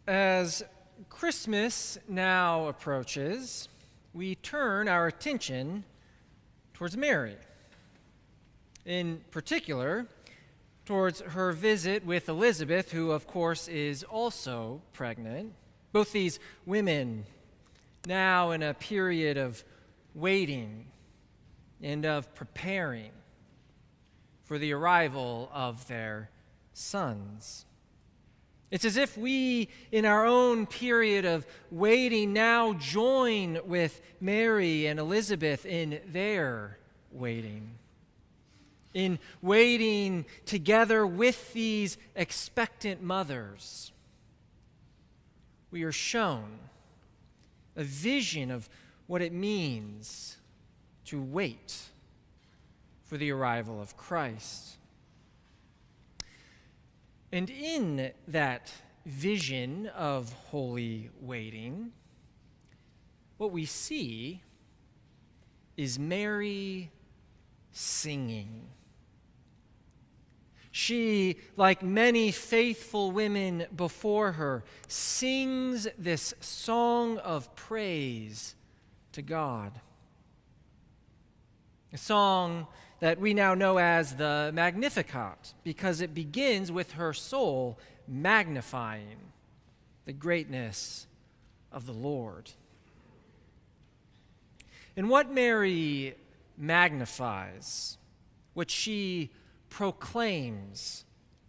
As Christmas now approaches, we turn our attention towards Mary. In particular, towards her visit with Elizabeth, who, of course, is also pregnant. Both these women now in a period of waiting and of preparing for the arrival of their sons. It's as if we, in our own period of waiting, now join with Mary and Elizabeth in their waiting. In waiting together with these expectant mothers, we are shown a vision of what it means to wait for the arrival of Christ. And in that vision of holy waiting, what we see is Mary singing. She, like many faithful women before her, sings this song of praise to God. A song that we now know as the Magnificat, because it begins with her soul magnifying the greatness of the Lord. And what Mary magnifies, what she proclaims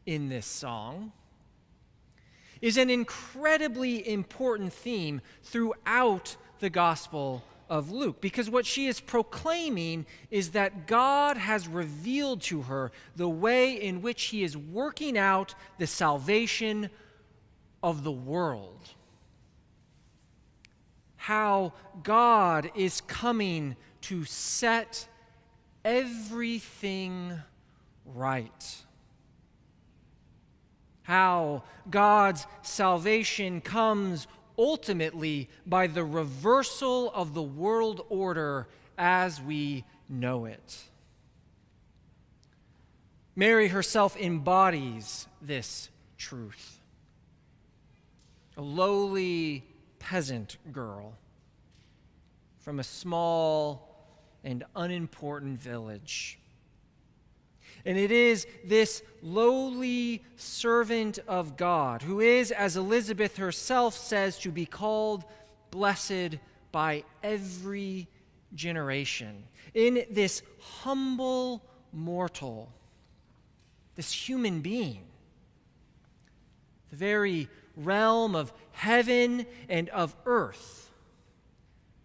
in this song, is an incredibly important theme throughout the Gospel of Luke, because what she is proclaiming is that God has revealed to her the way in which he is working out the salvation of the world. How God is coming to set everything right. How God's salvation comes ultimately by the reversal of the world order as we know it. Mary herself embodies this truth. A lowly peasant girl from a small and unimportant village. And it is this lowly servant of God who is, as Elizabeth herself says, to be called blessed by every generation. In this humble mortal, this human being, the very realm of heaven and of earth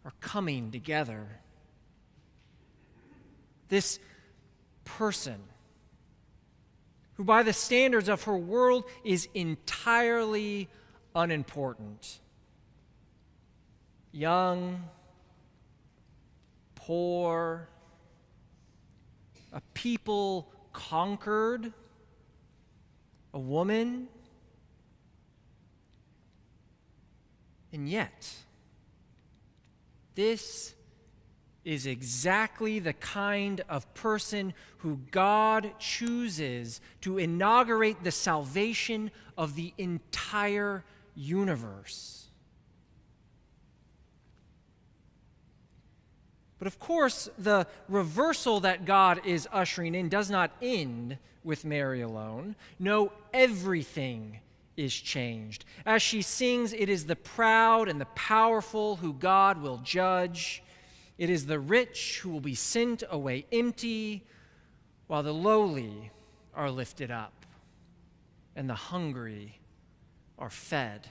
are coming together. This person, who by the standards of her world is entirely unimportant. Young, poor, a people conquered, a woman, and yet, this is exactly the kind of person who God chooses to inaugurate the salvation of the entire universe. But of course, the reversal that God is ushering in does not end with Mary alone. No, everything is changed. As she sings, it is the proud and the powerful who God will judge. It is the rich who will be sent away empty, while the lowly are lifted up and the hungry are fed.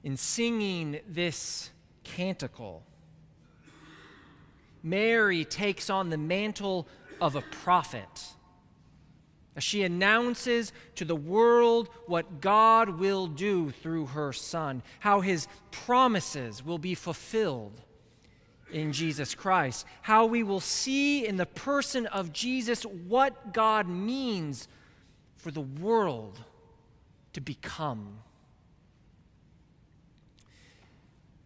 In singing this canticle, Mary takes on the mantle of a prophet as she announces to the world what God will do through her Son, how his promises will be fulfilled in Jesus Christ, how we will see in the person of Jesus what God means for the world to become.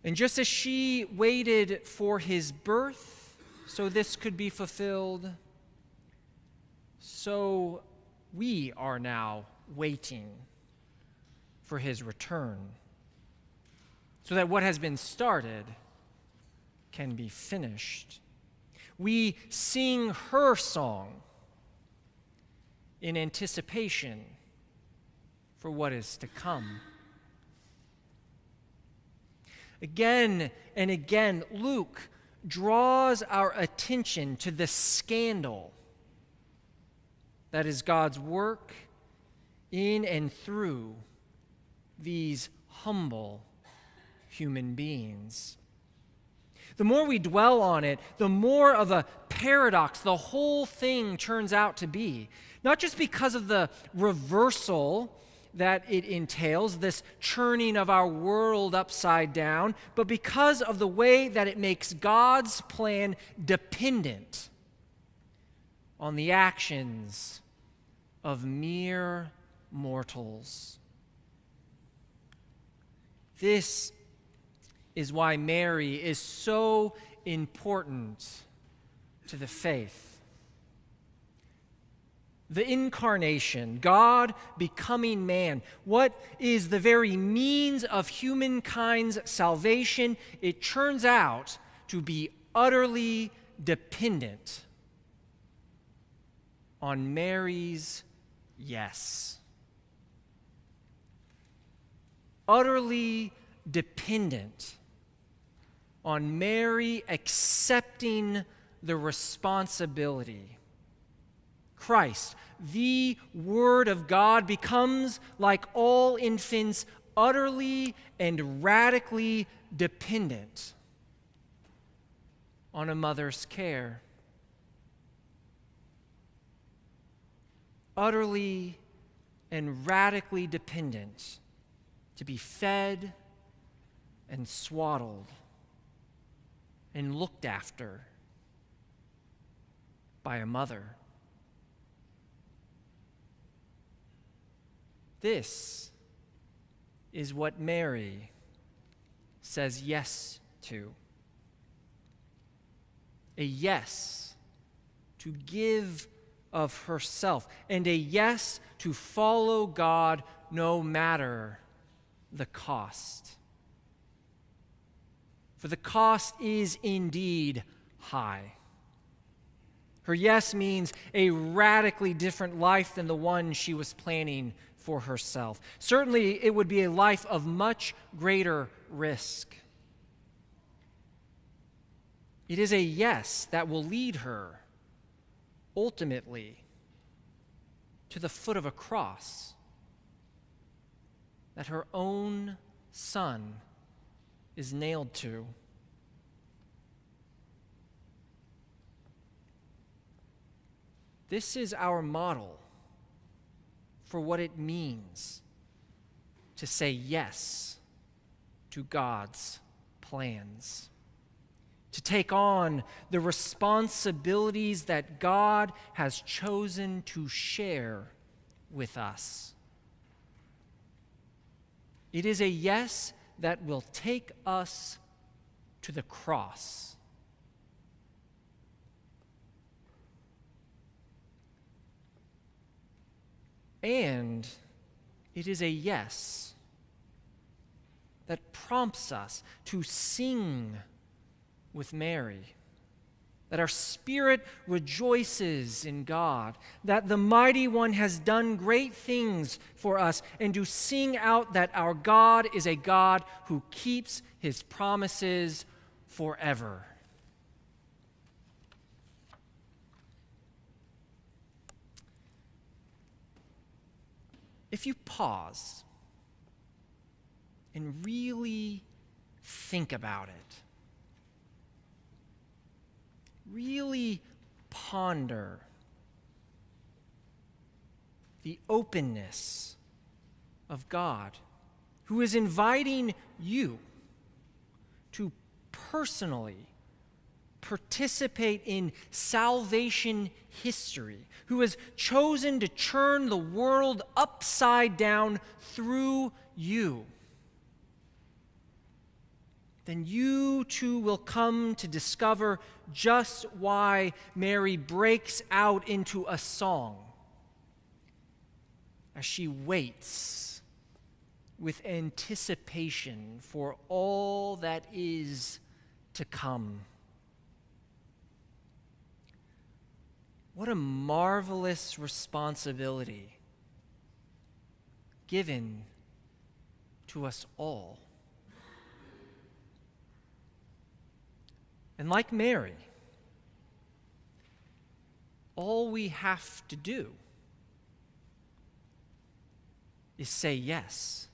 And just as she waited for his birth so this could be fulfilled, so we are now waiting for his return, so that what has been started can be finished. We sing her song in anticipation for what is to come. Again and again, Luke draws our attention to the scandal that is God's work in and through these humble human beings. The more we dwell on it, the more of a paradox the whole thing turns out to be. Not just because of the reversal that it entails, this churning of our world upside down, but because of the way that it makes God's plan dependent on the actions of mere mortals. This is why Mary is so important to the faith. The incarnation, God becoming man, what is the very means of humankind's salvation, it turns out to be utterly dependent on Mary's yes. Utterly dependent on Mary accepting the responsibility. Christ, the Word of God, becomes, like all infants, utterly and radically dependent on a mother's care. Utterly and radically dependent to be fed and swaddled and looked after by a mother. This is what Mary says yes to. A yes to give of herself, and a yes to follow God no matter the cost. For the cost is indeed high. Her yes means a radically different life than the one she was planning for herself. Certainly, it would be a life of much greater risk. It is a yes that will lead her ultimately to the foot of a cross that her own son is nailed to. This is our model for what it means to say yes to God's plans, to take on the responsibilities that God has chosen to share with us. It is a yes that will take us to the cross. And it is a yes that prompts us to sing with Mary, that our spirit rejoices in God, that the Mighty One has done great things for us, and to sing out that our God is a God who keeps his promises forever. If you pause and really think about it, really ponder the openness of God, who is inviting you to personally participate in salvation history, who has chosen to turn the world upside down through you, then you too will come to discover just why Mary breaks out into a song as she waits with anticipation for all that is to come. What a marvelous responsibility given to us all. And like Mary, all we have to do is say yes.